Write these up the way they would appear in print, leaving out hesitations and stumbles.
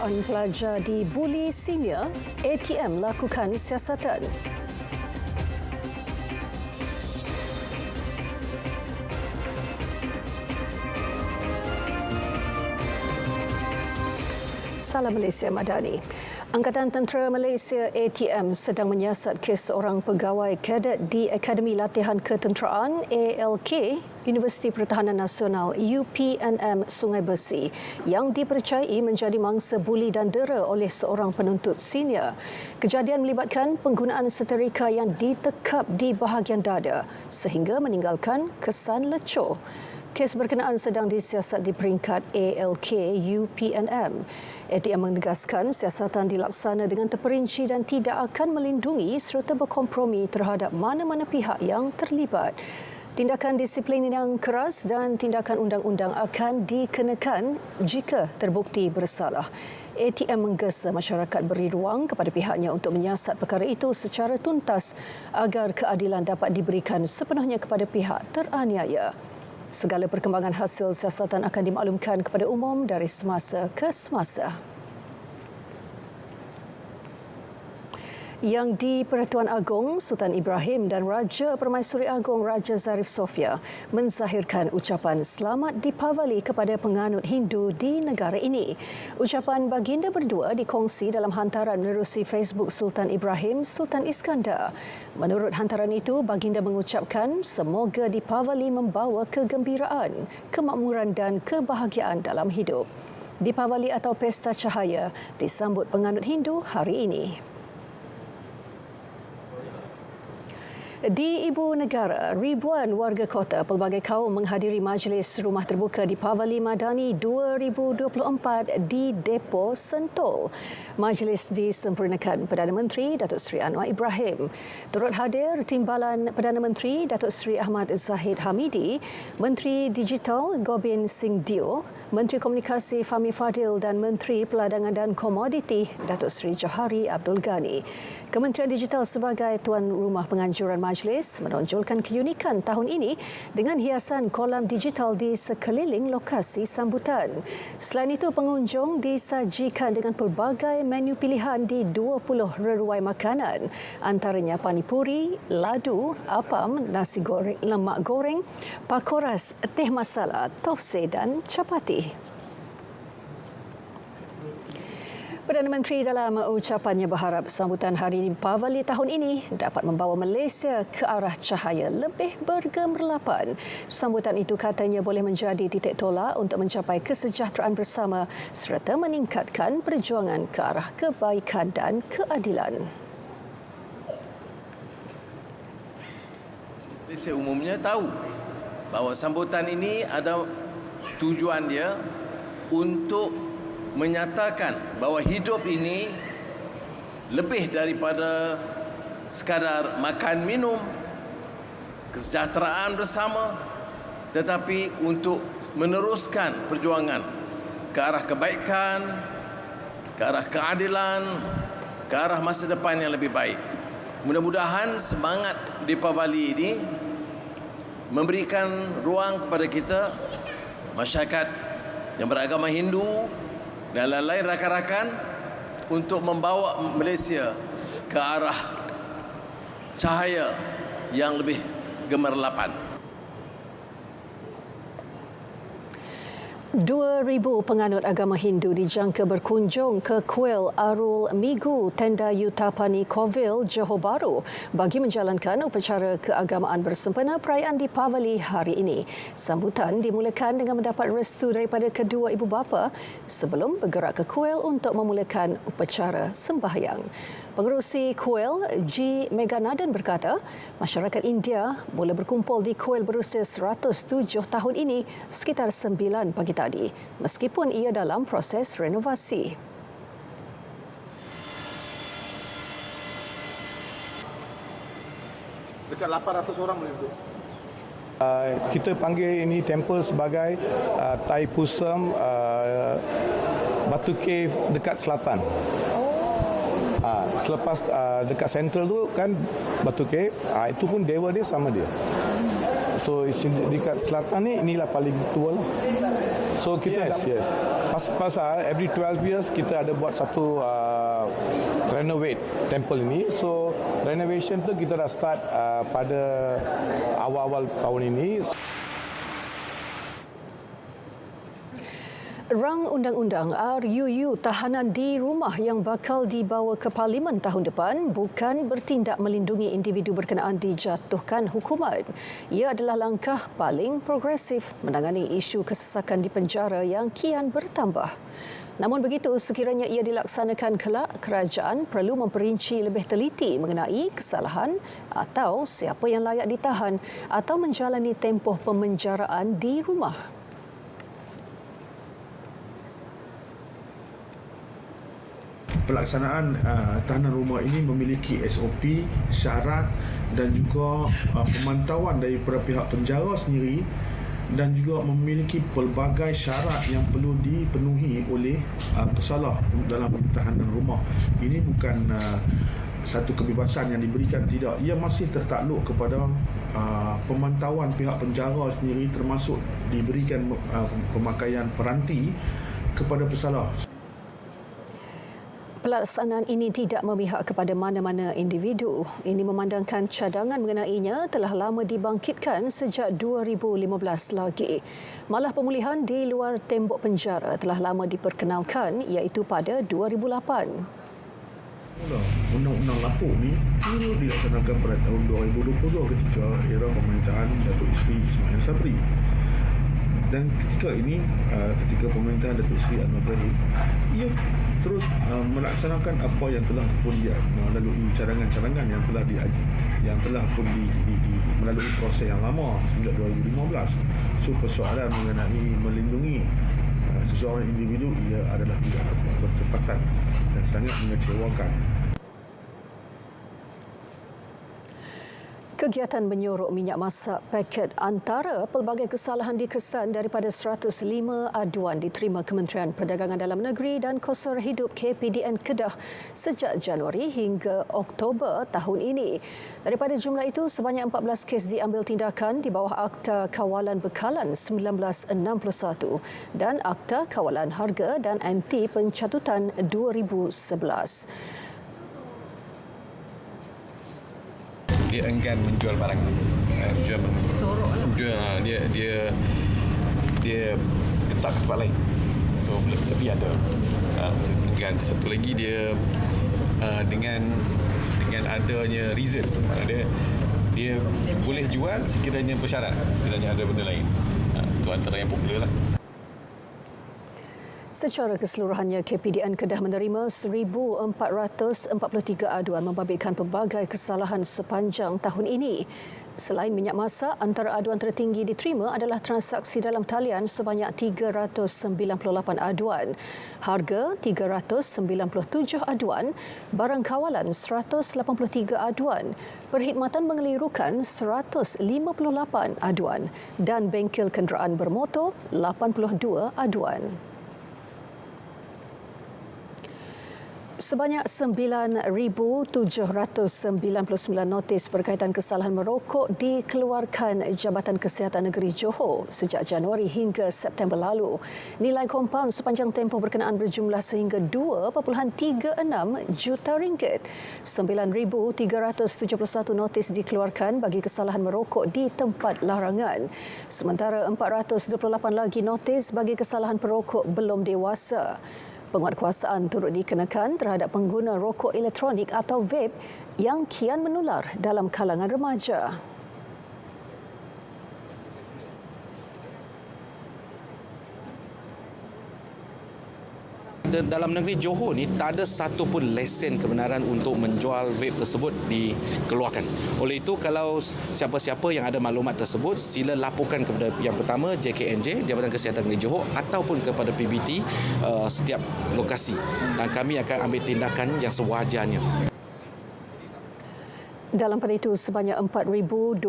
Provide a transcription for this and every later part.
Jutaan pelajar dibuli senior, ATM lakukan siasatan. Salam Malaysia Madani. Angkatan Tentera Malaysia ATM sedang menyiasat kes seorang pegawai kadet di Akademi Latihan Ketenteraan ALK Universiti Pertahanan Nasional UPNM Sungai Besi yang dipercayai menjadi mangsa buli dan dera oleh seorang penuntut senior. Kejadian melibatkan penggunaan seterika yang ditekap di bahagian dada sehingga meninggalkan kesan lecur. Kes berkenaan sedang disiasat di peringkat ALK UPNM. ATM menegaskan siasatan dilaksana dengan terperinci dan tidak akan melindungi serta berkompromi terhadap mana-mana pihak yang terlibat. Tindakan disiplin yang keras dan tindakan undang-undang akan dikenakan jika terbukti bersalah. ATM menggesa masyarakat beri ruang kepada pihaknya untuk menyiasat perkara itu secara tuntas agar keadilan dapat diberikan sepenuhnya kepada pihak teraniaya. Segala perkembangan hasil siasatan akan dimaklumkan kepada umum dari semasa ke semasa. Yang di Pertuan Agong Sultan Ibrahim dan Raja Permaisuri Agong Raja Zarif Sofia menzahirkan ucapan selamat Deepavali kepada penganut Hindu di negara ini. Ucapan baginda berdua dikongsi dalam hantaran menerusi Facebook Sultan Ibrahim Sultan Iskandar. Menurut hantaran itu, baginda mengucapkan semoga Deepavali membawa kegembiraan, kemakmuran dan kebahagiaan dalam hidup. Deepavali atau Pesta Cahaya disambut penganut Hindu hari ini. Di Ibu Negara, ribuan warga kota pelbagai kaum menghadiri majlis rumah terbuka Deepavali Madani 2024 di Depo Sentul. Majlis disempurnakan Perdana Menteri Datuk Seri Anwar Ibrahim. Turut hadir Timbalan Perdana Menteri Datuk Seri Ahmad Zahid Hamidi, Menteri Digital Gobind Singh Dio, Menteri Komunikasi Fahmi Fadil dan Menteri Peladangan dan Komoditi Datuk Seri Johari Abdul Ghani. Kementerian Digital sebagai tuan rumah penganjuran majlis menonjolkan keunikan tahun ini dengan hiasan kolam digital di sekeliling lokasi sambutan. Selain itu, pengunjung disajikan dengan pelbagai menu pilihan di 20 reruai makanan, antaranya panipuri, ladu, apam, nasi goreng, lemak goreng, pakoras, teh masala, tofse dan capati. Perdana Menteri dalam ucapannya berharap sambutan Hari Deepavali tahun ini dapat membawa Malaysia ke arah cahaya lebih bergemerlapan. Sambutan itu katanya boleh menjadi titik tolak untuk mencapai kesejahteraan bersama serta meningkatkan perjuangan ke arah kebaikan dan keadilan. Malaysia umumnya tahu bahawa sambutan ini ada tujuan dia untuk menyatakan bahawa hidup ini lebih daripada sekadar makan minum, kesejahteraan bersama, tetapi untuk meneruskan perjuangan ke arah kebaikan, ke arah keadilan, ke arah masa depan yang lebih baik. Mudah-mudahan semangat Deepavali ini memberikan ruang kepada kita, masyarakat yang beragama Hindu dan lain-lain rakan-rakan untuk membawa Malaysia ke arah cahaya yang lebih gemerlapan. 2,000 penganut agama Hindu dijangka berkunjung ke Kuil Arul Migu Tenda Utapani Kovil, Johor Bahru bagi menjalankan upacara keagamaan bersempena perayaan Deepavali hari ini. Sambutan dimulakan dengan mendapat restu daripada kedua ibu bapa sebelum bergerak ke kuil untuk memulakan upacara sembahyang. Pengerusi kuil G. Meganadan berkata, masyarakat India mula berkumpul di kuil berusia 107 tahun ini sekitar 9 pagi tadi, meskipun ia dalam proses renovasi. Dekat 800 orang boleh duduk. Kita panggil ini temple sebagai Taipusam Batu Cave dekat selatan. Selepas dekat central tu kan Batu Cave, itu pun dewa dia sama dia. So dekat selatan ni inilah paling tua lah. So So kita yes. Pasal every 12 years kita ada buat satu renovate temple ini. So renovation tu kita dah start pada awal-awal tahun ini. Rang undang-undang RUU tahanan di rumah yang bakal dibawa ke Parlimen tahun depan bukan bertindak melindungi individu berkenaan dijatuhkan hukuman. Ia adalah langkah paling progresif menangani isu kesesakan di penjara yang kian bertambah. Namun begitu, sekiranya ia dilaksanakan kelak, kerajaan perlu memperinci lebih teliti mengenai kesalahan atau siapa yang layak ditahan atau menjalani tempoh pemenjaraan di rumah. Pelaksanaan tahanan rumah ini memiliki SOP, syarat dan juga pemantauan daripada pihak penjara sendiri dan juga memiliki pelbagai syarat yang perlu dipenuhi oleh pesalah dalam tahanan rumah. Ini bukan satu kebebasan yang diberikan, tidak. Ia masih tertakluk kepada pemantauan pihak penjara sendiri, termasuk diberikan pemakaian peranti kepada pesalah. Pelaksanaan ini tidak memihak kepada mana-mana individu. Ini memandangkan cadangan mengenainya telah lama dibangkitkan sejak 2015 lagi. Malah pemulihan di luar tembok penjara telah lama diperkenalkan iaitu pada 2008. Undang-undang lapuk ni dulu dilaksanakan pada tahun 2022 ketika era pemerintahan Datuk Seri Ismail Sabri. Dan ketika ini, ketika pemerintahan Datuk Seri Anwar Ibrahim, ia terus melaksanakan apa yang telah pun dia melalui cadangan-cadangan yang telah pun melalui proses yang lama sejak 2015. So persoalan mengenai melindungi seseorang individu ia adalah tidak bertepatan dan sangat mengecewakan. Kegiatan menyorok minyak masak paket antara pelbagai kesalahan dikesan daripada 105 aduan diterima Kementerian Perdagangan Dalam Negeri dan Kosar Hidup KPDN Kedah sejak Januari hingga Oktober tahun ini. Daripada jumlah itu, sebanyak 14 kes diambil tindakan di bawah Akta Kawalan Bekalan 1961 dan Akta Kawalan Harga dan Anti Pencatutan 2011. Dia enggan menjual barang, dia letak ke tempat lain. So lebih ada enggan. Satu lagi dia dengan adanya reason, dia boleh jual sekiranya bersyarat, sekiranya ada benda lain. Itu antara yang popular lah. Secara keseluruhannya, KPDN Kedah menerima 1,443 aduan membabitkan pelbagai kesalahan sepanjang tahun ini. Selain minyak masak, antara aduan tertinggi diterima adalah transaksi dalam talian sebanyak 398 aduan, harga 397 aduan, barang kawalan 183 aduan, perkhidmatan mengelirukan 158 aduan dan bengkel kenderaan bermotor 82 aduan. Sebanyak 9,799 notis berkaitan kesalahan merokok dikeluarkan Jabatan Kesihatan Negeri Johor sejak Januari hingga September lalu. Nilai kompaun sepanjang tempoh berkenaan berjumlah sehingga 2.36 juta ringgit. 9,371 notis dikeluarkan bagi kesalahan merokok di tempat larangan. Sementara 428 lagi notis bagi kesalahan perokok belum dewasa. Penguatkuasaan turut dikenakan terhadap pengguna rokok elektronik atau vape yang kian menular dalam kalangan remaja. Dalam negeri Johor ni tak ada satu pun lesen kebenaran untuk menjual vape tersebut dikeluarkan. Oleh itu, kalau siapa-siapa yang ada maklumat tersebut, sila laporkan kepada yang pertama JKNJ, Jabatan Kesihatan Negeri Johor, ataupun kepada PBT setiap lokasi. Dan kami akan ambil tindakan yang sewajarnya. Dalam pada itu, sebanyak 4,275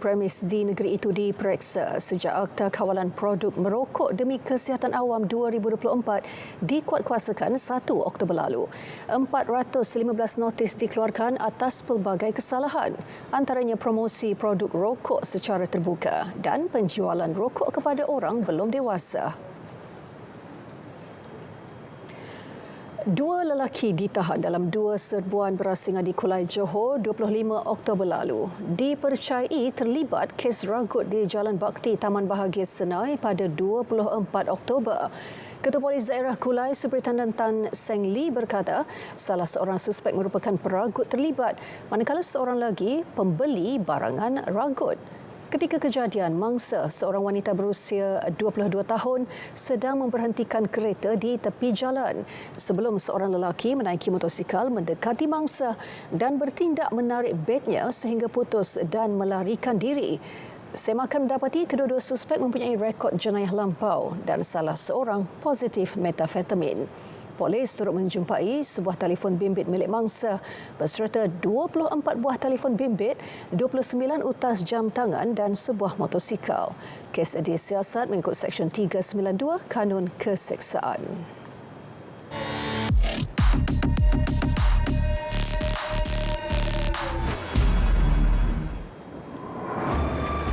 premis di negeri itu diperiksa sejak Akta Kawalan Produk Merokok demi Kesihatan Awam 2024 dikuatkuasakan 1 Oktober lalu. 415 notis dikeluarkan atas pelbagai kesalahan, antaranya promosi produk rokok secara terbuka dan penjualan rokok kepada orang belum dewasa. 2 lelaki ditahan dalam 2 serbuan berasingan di Kulai Johor 25 Oktober lalu. Dipercayai terlibat kes ragut di Jalan Bakti Taman Bahagia Senai pada 24 Oktober. Ketua Polis Daerah Kulai Superintendent Tan Seng Lee berkata salah seorang suspek merupakan peragut terlibat, manakala seorang lagi pembeli barangan ragut. Ketika kejadian, mangsa seorang wanita berusia 22 tahun sedang memberhentikan kereta di tepi jalan sebelum seorang lelaki menaiki motosikal mendekati mangsa dan bertindak menarik begnya sehingga putus dan melarikan diri. Semakan mendapati kedua-dua suspek mempunyai rekod jenayah lampau dan salah seorang positif metafetamin. Polis turut menjumpai sebuah telefon bimbit milik mangsa berserta 24 buah telefon bimbit, 29 utas jam tangan dan sebuah motosikal. Kes disiasat mengikut Seksyen 392 Kanun Keseksaan.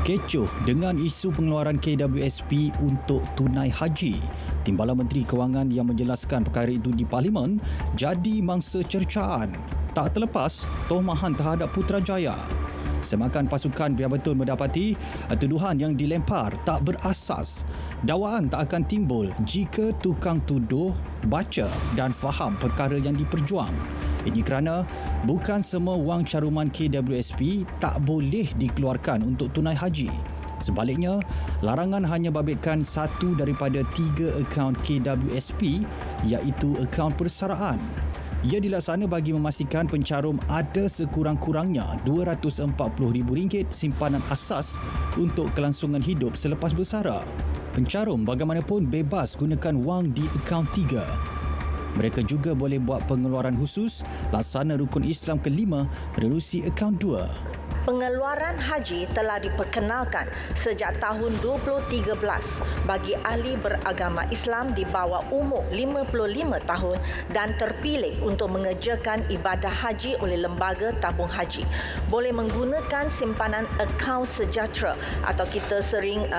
Kecoh dengan isu pengeluaran KWSP untuk tunai haji. Timbalan Menteri Kewangan yang menjelaskan perkara itu di Parlimen jadi mangsa cercaan. Tak terlepas tomahan terhadap Putrajaya. Semakan pasukan biar betul mendapati tuduhan yang dilempar tak berasas. Dakwaan tak akan timbul jika tukang tuduh baca dan faham perkara yang diperjuang. Ini kerana bukan semua wang caruman KWSP tak boleh dikeluarkan untuk tunai haji. Sebaliknya, larangan hanya babitkan satu daripada 3 akaun KWSP iaitu akaun persaraan. Ia dilaksana bagi memastikan pencarum ada sekurang-kurangnya RM240,000 simpanan asas untuk kelangsungan hidup selepas bersara. Pencarum bagaimanapun bebas gunakan wang di akaun 3. Mereka juga boleh buat pengeluaran khusus laksana rukun Islam kelima menerusi akaun 2. Pengeluaran haji telah diperkenalkan sejak tahun 2013 bagi ahli beragama Islam di bawah umur 55 tahun dan terpilih untuk mengerjakan ibadah haji oleh lembaga tabung haji. Boleh menggunakan simpanan akaun sejahtera atau kita sering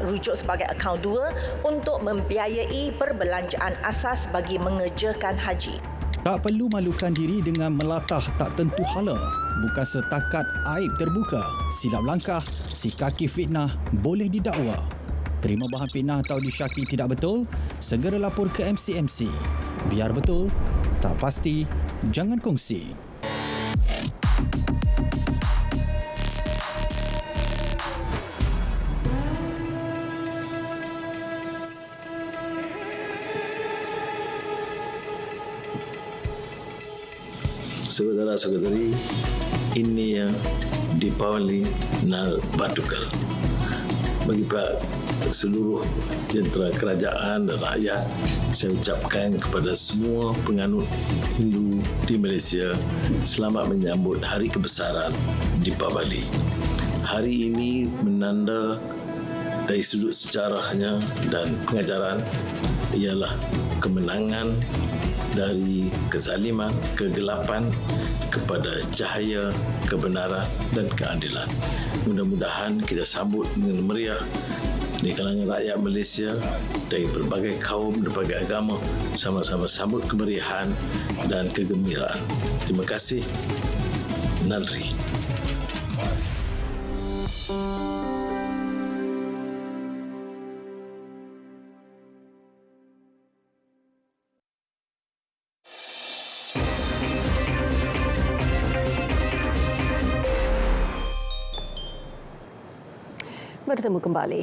rujuk sebagai akaun 2 untuk membiayai perbelanjaan asas bagi mengerjakan haji. Tak perlu malukan diri dengan melatah tak tentu hala. Bukan setakat aib terbuka, silap langkah, si kaki fitnah boleh didakwa. Terima bahan fitnah atau disyaki tidak betul, segera lapor ke MCMC. Biar betul, tak pasti, jangan kongsi. Saudara-saudari, ini yang Deepawali Nal Batukal. Bagi seluruh jentera kerajaan dan rakyat, saya ucapkan kepada semua penganut Hindu di Malaysia, selamat menyambut hari kebesaran Deepawali. Hari ini menanda dari sudut sejarahnya dan pengajaran ialah kemenangan dari kezaliman, kegelapan kepada cahaya, kebenaran dan keadilan. Mudah-mudahan kita sambut dengan meriah di kalangan rakyat Malaysia dari berbagai kaum, berbagai agama, sama-sama sambut kemeriahan dan kegembiraan. Terima kasih. Nalri. Bertemu kembali.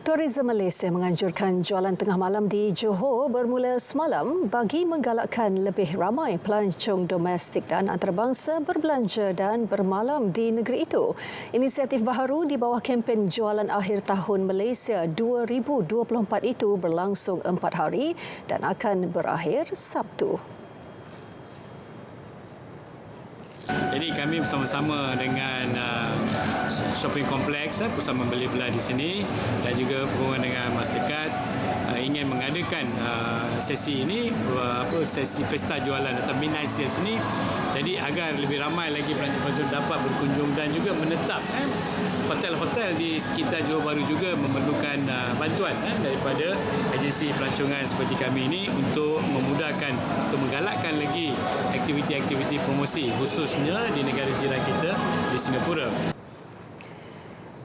Tourism Malaysia menganjurkan jualan tengah malam di Johor bermula semalam bagi menggalakkan lebih ramai pelancong domestik dan antarabangsa berbelanja dan bermalam di negeri itu. Inisiatif baharu di bawah kempen Jualan Akhir Tahun Malaysia 2024 itu berlangsung 4 hari dan akan berakhir Sabtu. Jadi kami bersama-sama dengan shopping kompleks, pusat membeli belah di sini dan juga berhubungan dengan Mastercard ingin mengadakan sesi ini, sesi pesta jualan atau midnight sales ini, jadi agar lebih ramai lagi pelancong-pelancong dapat berkunjung dan juga menetap. Hotel-hotel di sekitar Johor Bahru juga memerlukan bantuan daripada agensi pelancongan seperti kami ini untuk memudahkan, untuk menggalakkan lagi aktiviti-aktiviti promosi khususnya di negara jiran kita di Singapura.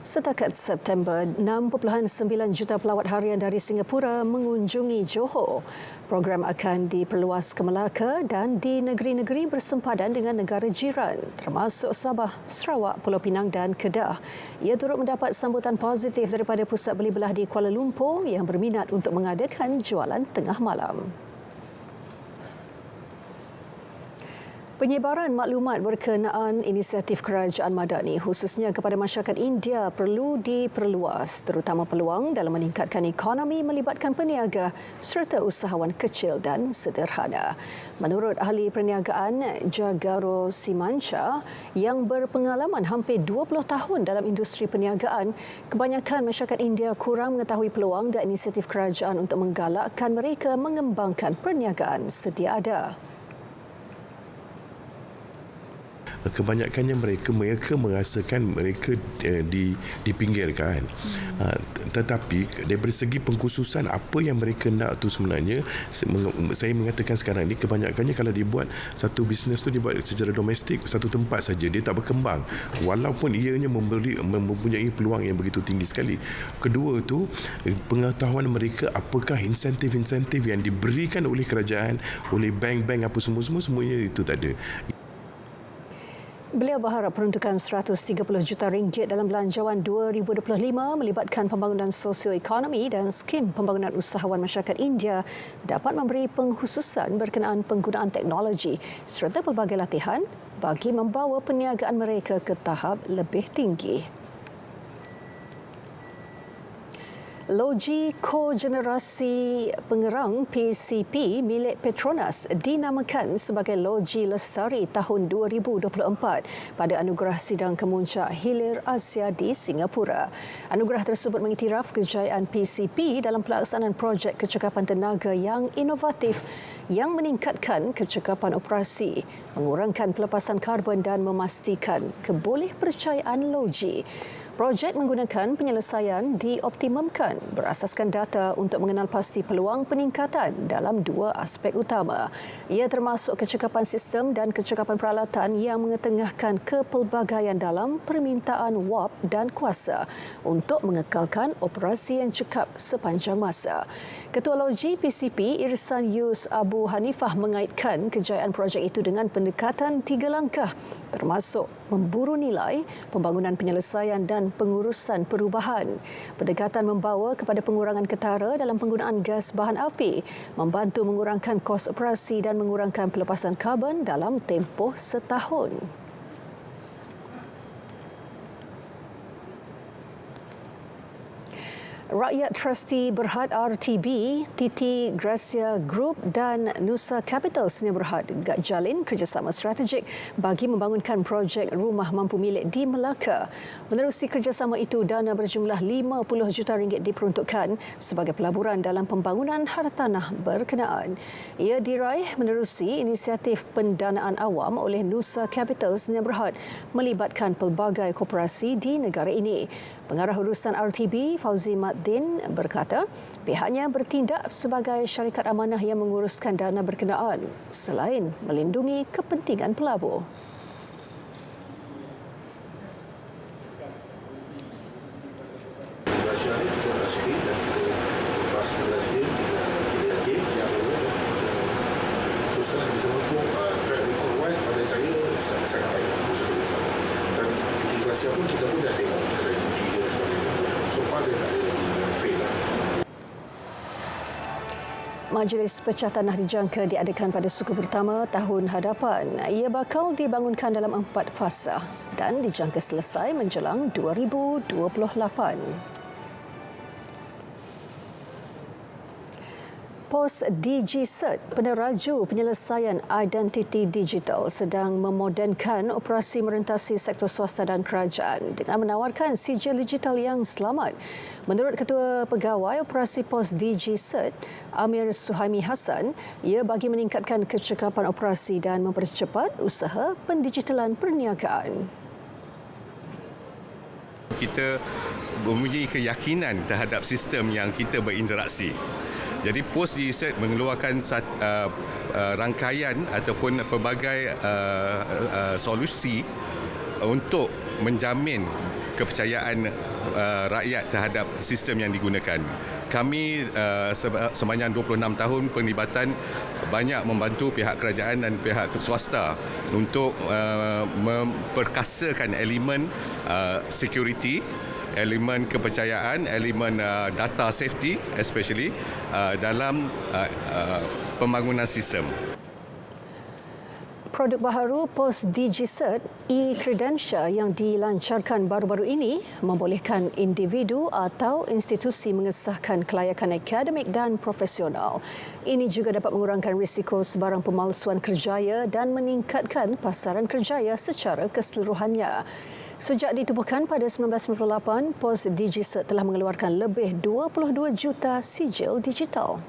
Setakat September, 6.9 juta pelawat harian dari Singapura mengunjungi Johor. Program akan diperluas ke Melaka dan di negeri-negeri bersempadan dengan negara jiran termasuk Sabah, Sarawak, Pulau Pinang dan Kedah. Ia turut mendapat sambutan positif daripada pusat beli belah di Kuala Lumpur yang berminat untuk mengadakan jualan tengah malam. Penyebaran maklumat berkenaan inisiatif kerajaan Madani khususnya kepada masyarakat India perlu diperluas, terutama peluang dalam meningkatkan ekonomi melibatkan peniaga serta usahawan kecil dan sederhana. Menurut ahli perniagaan Jagaro Simancha yang berpengalaman hampir 20 tahun dalam industri perniagaan, kebanyakan masyarakat India kurang mengetahui peluang dan inisiatif kerajaan untuk menggalakkan mereka mengembangkan perniagaan sedia ada. Kebanyakannya mereka merasakan mereka dipinggirkan. Tetapi daripada segi pengkhususan apa yang mereka nak tu sebenarnya, saya mengatakan sekarang ni kebanyakannya kalau dibuat satu bisnes tu dibuat secara domestik, satu tempat saja, dia tak berkembang walaupun ianya mempunyai peluang yang begitu tinggi sekali. Kedua tu pengetahuan mereka apakah insentif-insentif yang diberikan oleh kerajaan, oleh bank-bank apa semuanya itu tak ada. Beliau berharap peruntukan 130 juta ringgit dalam belanjawan 2025 melibatkan pembangunan sosioekonomi dan skim pembangunan usahawan masyarakat India dapat memberi pengkhususan berkenaan penggunaan teknologi serta pelbagai latihan bagi membawa perniagaan mereka ke tahap lebih tinggi. Loji Kogenerasi Pengerang PCP milik Petronas dinamakan sebagai Loji Lestari tahun 2024 pada Anugerah Sidang Kemuncak Hilir Asia di Singapura. Anugerah tersebut mengiktiraf kejayaan PCP dalam pelaksanaan projek kecekapan tenaga yang inovatif yang meningkatkan kecekapan operasi, mengurangkan pelepasan karbon dan memastikan kebolehpercayaan loji. Projek menggunakan penyelesaian dioptimumkan berasaskan data untuk mengenal pasti peluang peningkatan dalam dua aspek utama. Ia termasuk kecekapan sistem dan kecekapan peralatan yang mengetengahkan kepelbagaian dalam permintaan wap dan kuasa untuk mengekalkan operasi yang cekap sepanjang masa. Ketua Loji PCP Irsan Yus Abu Hanifah mengaitkan kejayaan projek itu dengan pendekatan 3 langkah termasuk memburu nilai, pembangunan penyelesaian dan pengurusan perubahan. Pendekatan membawa kepada pengurangan ketara dalam penggunaan gas bahan api, membantu mengurangkan kos operasi dan mengurangkan pelepasan karbon dalam tempoh setahun. Rakyat Trusti Berhad RTB, Titi Gracia Group dan Nusa Capital Sdn Bhd jalin kerjasama strategik bagi membangunkan projek rumah mampu milik di Melaka. Menerusi kerjasama itu, dana berjumlah 50 juta ringgit diperuntukkan sebagai pelaburan dalam pembangunan hartanah berkenaan. Ia diraih menerusi inisiatif pendanaan awam oleh Nusa Capital Sdn Bhd melibatkan pelbagai koperasi di negara ini. Pengarah urusan RTB, Fauzi Maddin, berkata pihaknya bertindak sebagai syarikat amanah yang menguruskan dana berkenaan selain melindungi kepentingan pelabur. Siapapun kita pun dah tengok dari uji dia dan sebagainya. So far dia tak ada fail lah. Majlis Pecah Tanah dijangka diadakan pada suku pertama tahun hadapan. Ia bakal dibangunkan dalam 4 fasa dan dijangka selesai menjelang 2028. POS DigiCert, peneraju penyelesaian identiti digital, sedang memodernkan operasi merentasi sektor swasta dan kerajaan dengan menawarkan sijil digital yang selamat. Menurut Ketua Pegawai Operasi POS DigiCert, Amir Suhaimi Hassan, ia bagi meningkatkan kecekapan operasi dan mempercepat usaha pendigitalan perniagaan. Kita mempunyai keyakinan terhadap sistem yang kita berinteraksi. Jadi POS DigiCert mengeluarkan rangkaian ataupun pelbagai solusi untuk menjamin kepercayaan rakyat terhadap sistem yang digunakan. Kami sepanjang 26 tahun penglibatan banyak membantu pihak kerajaan dan pihak swasta untuk memperkasakan elemen security, elemen kepercayaan, elemen data safety especially dalam pembangunan sistem. Produk baharu POS DigiCert e-Credential yang dilancarkan baru-baru ini membolehkan individu atau institusi mengesahkan kelayakan akademik dan profesional. Ini juga dapat mengurangkan risiko sebarang pemalsuan kerjaya dan meningkatkan pasaran kerjaya secara keseluruhannya. Sejak ditubuhkan pada 1998, POS DigiCert telah mengeluarkan lebih 22 juta sijil digital.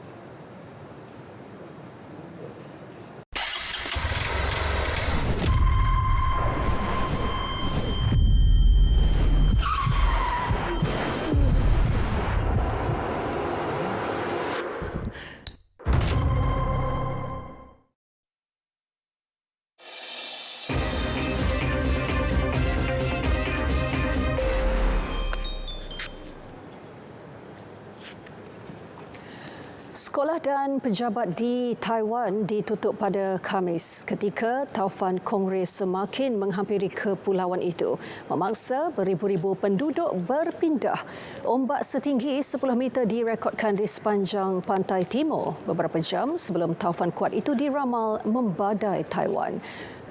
Sekolah dan pejabat di Taiwan ditutup pada Khamis ketika taufan Kongres semakin menghampiri kepulauan itu, memaksa beribu-ribu penduduk berpindah. Ombak setinggi 10 meter direkodkan di sepanjang pantai timur beberapa jam sebelum taufan kuat itu diramal membadai Taiwan.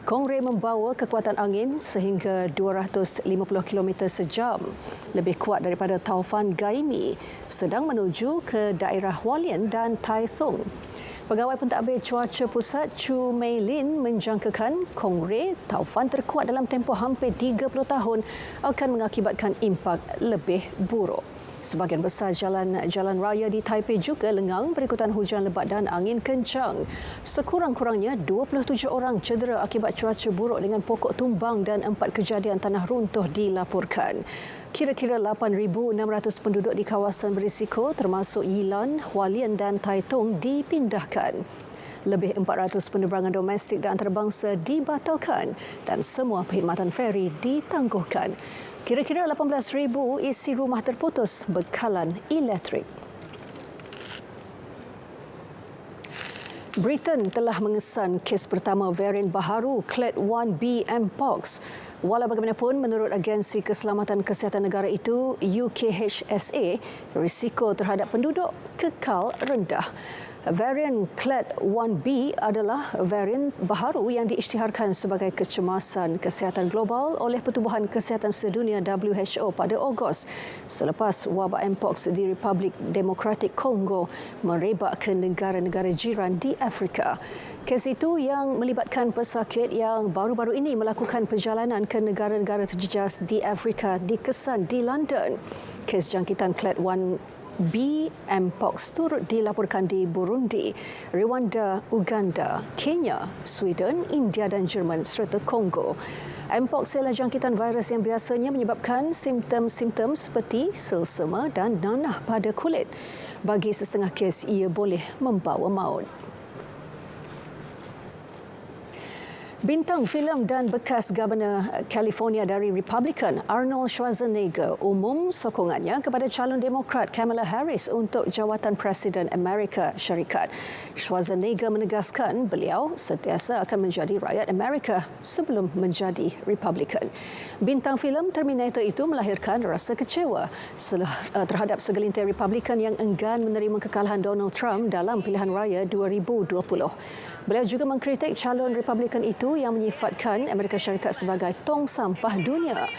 Kongres membawa kekuatan angin sehingga 250 km sejam, lebih kuat daripada taufan Gaimi, sedang menuju ke daerah Hualien dan Taitung. Pegawai Pentadbir Cuaca Pusat Chu Mei Lin menjangkakan Kongres taufan terkuat dalam tempoh hampir 30 tahun akan mengakibatkan impak lebih buruk. Sebahagian besar jalan raya di Taipei juga lengang berikutan hujan lebat dan angin kencang. Sekurang-kurangnya 27 orang cedera akibat cuaca buruk dengan pokok tumbang dan 4 kejadian tanah runtuh dilaporkan. Kira-kira 8,600 penduduk di kawasan berisiko termasuk Yilan, Hualien dan Taitung dipindahkan. Lebih 400 penerbangan domestik dan antarabangsa dibatalkan dan semua perkhidmatan feri ditangguhkan. Kira-kira 18,000 isi rumah terputus bekalan elektrik. Britain telah mengesan kes pertama varian baharu Clade 1B Mpox. Walau bagaimanapun, menurut Agensi Keselamatan Kesihatan Negara itu, UKHSA, risiko terhadap penduduk kekal rendah. Varian Clade 1B adalah varian baharu yang diisytiharkan sebagai kecemasan kesihatan global oleh Pertubuhan Kesihatan Sedunia WHO pada Ogos selepas wabak Mpox di Republik Demokratik Kongo merebak ke negara-negara jiran di Afrika. Kes itu yang melibatkan pesakit yang baru-baru ini melakukan perjalanan ke negara-negara terjejas di Afrika dikesan di London. Kes jangkitan Clade 1B Mpox turut dilaporkan di Burundi, Rwanda, Uganda, Kenya, Sweden, India dan Jerman serta Kongo. Mpox ialah jangkitan virus yang biasanya menyebabkan simptom-simptom seperti selsema dan nanah pada kulit. Bagi setengah kes, ia boleh membawa maut. Bintang filem dan bekas Governor California dari Republican Arnold Schwarzenegger umum sokongannya kepada calon Demokrat Kamala Harris untuk jawatan Presiden Amerika Syarikat. Schwarzenegger menegaskan beliau sentiasa akan menjadi rakyat Amerika sebelum menjadi Republican. Bintang filem Terminator itu melahirkan rasa kecewa terhadap segelintir Republican yang enggan menerima kekalahan Donald Trump dalam pilihan raya 2020. Beliau juga mengkritik calon Republikan itu yang menyifatkan Amerika Syarikat sebagai tong sampah dunia.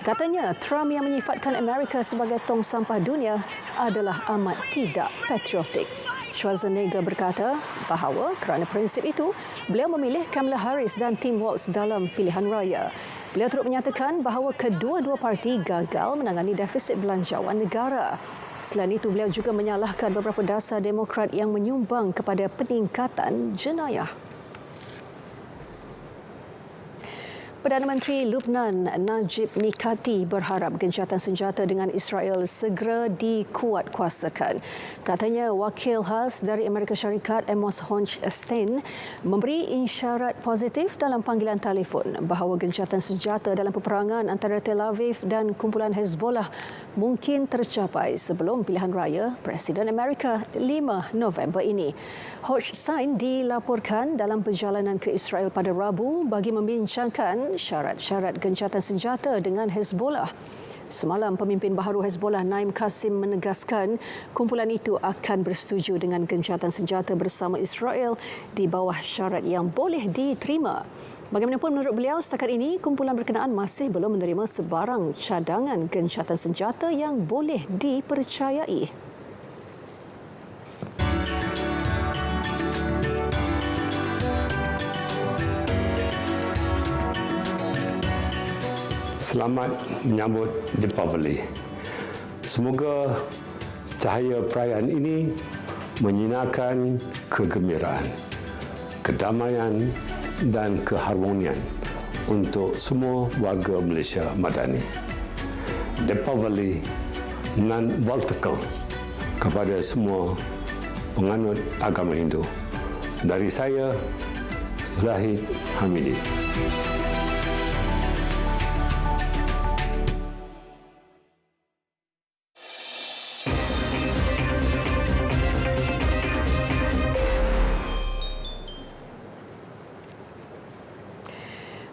Katanya, Trump yang menyifatkan Amerika sebagai tong sampah dunia adalah amat tidak patriotik. Schwarzenegger berkata bahawa kerana prinsip itu, beliau memilih Kamala Harris dan Tim Walz dalam pilihan raya. Beliau turut menyatakan bahawa kedua-dua parti gagal menangani defisit belanjawan negara. Selain itu, beliau juga menyalahkan beberapa dasar Demokrat yang menyumbang kepada peningkatan jenayah. Perdana Menteri Lubnan Najib Mikati berharap gencatan senjata dengan Israel segera dikuatkuasakan. Katanya wakil khas dari Amerika Syarikat Amos Hochstein memberi isyarat positif dalam panggilan telefon bahawa gencatan senjata dalam peperangan antara Tel Aviv dan kumpulan Hezbollah mungkin tercapai sebelum pilihan raya Presiden Amerika 5 November ini. Hochstein dilaporkan dalam perjalanan ke Israel pada Rabu bagi membincangkan syarat-syarat gencatan senjata dengan Hezbollah. Semalam, pemimpin baharu Hezbollah Naim Qasim menegaskan kumpulan itu akan bersetuju dengan gencatan senjata bersama Israel di bawah syarat yang boleh diterima. Bagaimanapun menurut beliau, setakat ini kumpulan berkenaan masih belum menerima sebarang cadangan gencatan senjata yang boleh dipercayai. Selamat menyambut Deepavali. Semoga cahaya perayaan ini menyinarkan kegembiraan, kedamaian dan keharmonian untuk semua warga Malaysia Madani. Deepavali non-vertical kepada semua penganut agama Hindu. Dari saya, Zahid Hamidi.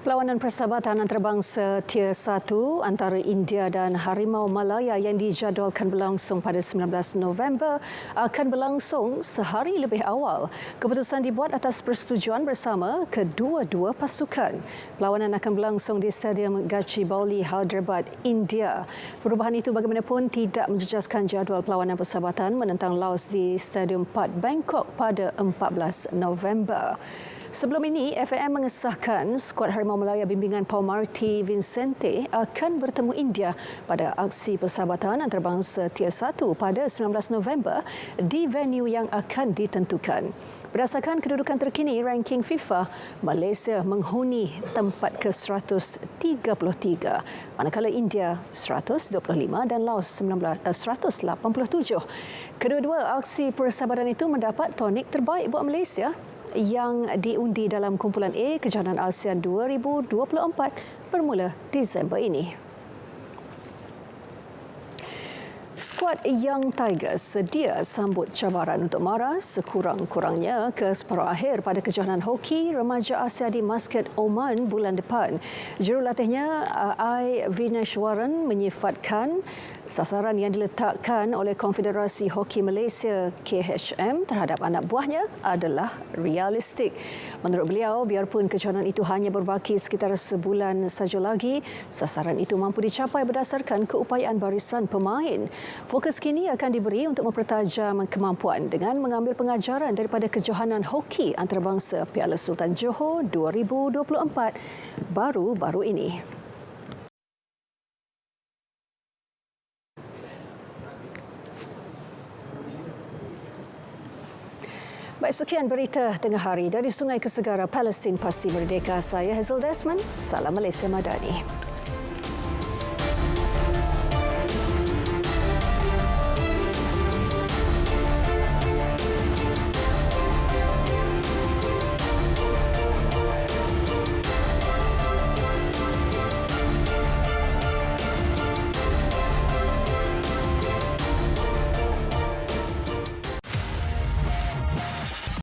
Perlawanan persahabatan antarabangsa Tier 1 antara India dan Harimau Malaya yang dijadualkan berlangsung pada 19 November akan berlangsung sehari lebih awal. Keputusan dibuat atas persetujuan bersama kedua-dua pasukan. Perlawanan akan berlangsung di Stadium Gachibowli, Hyderabad, India. Perubahan itu bagaimanapun tidak menjejaskan jadual perlawanan persahabatan menentang Laos di Stadium Pat Bangkok pada 14 November. Sebelum ini, FAM mengesahkan skuad Harimau Malaya bimbingan Paul Marty Vincente akan bertemu India pada aksi persahabatan antarabangsa Tier 1 pada 19 November di venue yang akan ditentukan. Berdasarkan kedudukan terkini ranking FIFA, Malaysia menghuni tempat ke-133, manakala India 125 dan Laos 187. Kedua-dua aksi persahabatan itu mendapat tonik terbaik buat Malaysia yang diundi dalam kumpulan A Kejohanan ASEAN 2024 bermula Disember ini. Skuad Young Tigers sedia sambut cabaran untuk mara sekurang-kurangnya ke separuh akhir pada kejohanan hoki remaja Asia di Muscat, Oman bulan depan. Jurulatihnya I. Vineshwaran menyifatkan sasaran yang diletakkan oleh Konfederasi Hoki Malaysia KHM terhadap anak buahnya adalah realistik. Menurut beliau, biarpun kejohanan itu hanya berbaki sekitar sebulan saja lagi, sasaran itu mampu dicapai berdasarkan keupayaan barisan pemain. Fokus kini akan diberi untuk mempertajam kemampuan dengan mengambil pengajaran daripada kejohanan hoki antarabangsa Piala Sultan Johor 2024 baru-baru ini. Baik, sekian berita tengah hari dari Sungai ke Segara, Palestin pasti merdeka. Saya Hazel Desmond, salam Malaysia Madani.